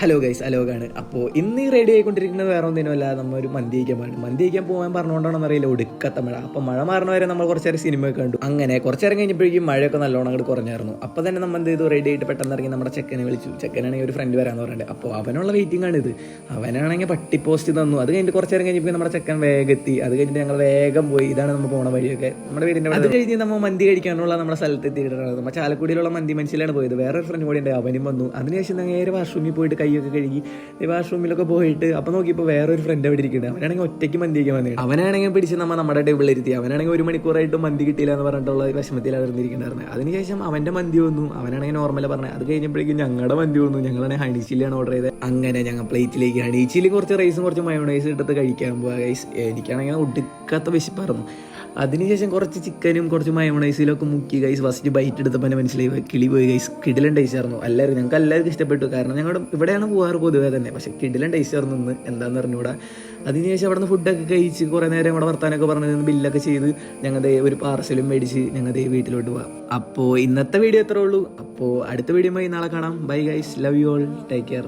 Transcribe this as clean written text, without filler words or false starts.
Hello guys, അലോകാണ്. അപ്പോൾ ഇന്ന് ഈ റെഡി ആയിക്കൊണ്ടിരിക്കുന്നത് വേറെ ഒന്നിനുമല്ല, നമ്മൾ ഒരു മന്തി കഴിക്കാൻ പാടും. മന്തി കഴിക്കാൻ പോകാൻ പറഞ്ഞുകൊണ്ടാണെന്ന് അറിയില്ല, ഒടുക്കത്ത മഴ. അപ്പോൾ മഴ മാറുന്ന വരെ നമ്മൾ കുറച്ച് നേരം സിനിമ ഒക്കെ കണ്ടു. അങ്ങനെ കുറച്ച് നേരം കഴിഞ്ഞപ്പോഴേക്കും മഴയൊക്കെ നല്ലോണം അങ്ങോട്ട് കുറഞ്ഞായിരുന്നു. അപ്പോൾ തന്നെ നമ്മൾ എന്ത് ചെയ്തു, റെഡി ആയിട്ട് പെട്ടെന്ന് ഇറങ്ങി നമ്മുടെ ചെക്കനെ വിളിച്ചു. ചെക്കനാണെങ്കിൽ ഒരു ഫ്രണ്ട് വരാമെന്ന് പറഞ്ഞിട്ട്, അപ്പോൾ അവനുള്ള വെയിറ്റിംഗ് ആണ് ഇത്. അവനാണെങ്കിൽ പട്ടി പോസ്റ്റ് തന്നു. അത് കഴിഞ്ഞിട്ട് കുറച്ച് നേരം കഴിഞ്ഞപ്പോൾ നമ്മുടെ ചെക്കൻ വേഗം എത്തി. അത് കഴിഞ്ഞിട്ട് ഞങ്ങൾ വേഗം പോയി. ഇതാണ് നമ്മൾ പോണ വഴിയൊക്കെ, നമ്മുടെ വീടിൻ്റെ. അത് കഴിഞ്ഞ് നമ്മൾ മന്തി കഴിക്കാനുള്ള നമ്മുടെ സ്ഥലത്ത് എത്തിയിട്ടാണ്. നമ്മൾ ചാലക്കുടിയിലുള്ള മന്തി മനസ്സിലാണ് പോയത്. വേറൊരു ഫ്രണ്ട് കൂടി ഉണ്ട്, അവനും വന്നു. അതിനുശേഷം നേരെ വാഷ്റൂമിൽ പോയിട്ട് കൈയൊക്കെ കഴുകി വാഷ്റൂമിലൊക്കെ പോയിട്ട് അപ്പോൾ നോക്കിയപ്പോൾ വേറൊരു ഫ്രണ്ട് അവിടെ ഇരിക്കുന്നത്. അവനാണെങ്കിൽ ഒറ്റയ്ക്ക് മന്തി കഴിക്കാൻ വന്നത്. അവനാണെങ്കിൽ പിടിച്ച് നമ്മുടെ ടേബിളിലിരുത്തി. അവനാണെങ്കിൽ 1 മണിക്കൂറായിട്ട് മന്തി കിട്ടിയില്ല എന്ന് പറഞ്ഞിട്ടുള്ള വിഷമത്തിലാണ് ഇരുന്നിരിക്കുന്നുണ്ടായിരുന്നത്. അതിനുശേഷം അവൻ്റെ മന്തി വന്നു. അവനാണെങ്കിൽ നോർമൽ പറഞ്ഞത്. അത് കഴിഞ്ഞപ്പോഴേക്കും ഞങ്ങളുടെ മന്തി വന്നു. ഞങ്ങളാണെങ്കിൽ ഹണി ചില്ലിയാണ് ഓർഡർ ചെയ്തത്. അങ്ങനെ ഞങ്ങൾ പ്ലേറ്റിലേക്ക് ഹണി ചില്ലി, കുറച്ച് റൈസും കുറച്ച് മയോണൈസും എടുത്ത് കഴിക്കാൻ പോവുക ഗൈസ്. എനിക്കാണെങ്കിൽ ഒടുക്കാത്ത വിശപ്പായിരുന്നു. അതിനുശേഷം കുറച്ച് ചിക്കനും കുറച്ച് മയോണൈസിലൊക്കെ മുക്കി ഗൈസ്. ഫസ്റ്റ് ബൈറ്റ് എടുത്തപ്പോൾ തന്നെ മനസ്സിലായി കിളി പോയി ഗൈസ്. കിടിലൻ ടേസ്റ്റ് ആയിരുന്നു. ഞങ്ങൾക്ക് എല്ലാവർക്കും ഇഷ്ടപ്പെട്ടു. കാരണം ഞങ്ങളുടെ ഇവിടെയാണ് പോകാറ് പൊതുവേ തന്നെ. പക്ഷേ കിടിലൻ ടേസ്റ്റ് ആയിരുന്നു ഇന്ന്, എന്താണെന്ന് പറഞ്ഞുകൂടാ. അതിനുശേഷം അവിടെ നിന്ന് ഫുഡൊക്കെ കഴിച്ച് കുറേ നേരം ഇവിടെ വർത്താനൊക്കെ പറഞ്ഞ് ബില്ലൊക്കെ ചെയ്ത് ഞങ്ങളുടെ ഒരു പാർസലും മേടിച്ച് ഞങ്ങളുടെ വീട്ടിലോട്ട് പോകാം. അപ്പോൾ ഇന്നത്തെ വീഡിയോ എത്രേ ഉള്ളൂ. അപ്പോൾ അടുത്ത വീഡിയോ നാളെ കാണാം. Bye guys, love you all, take care.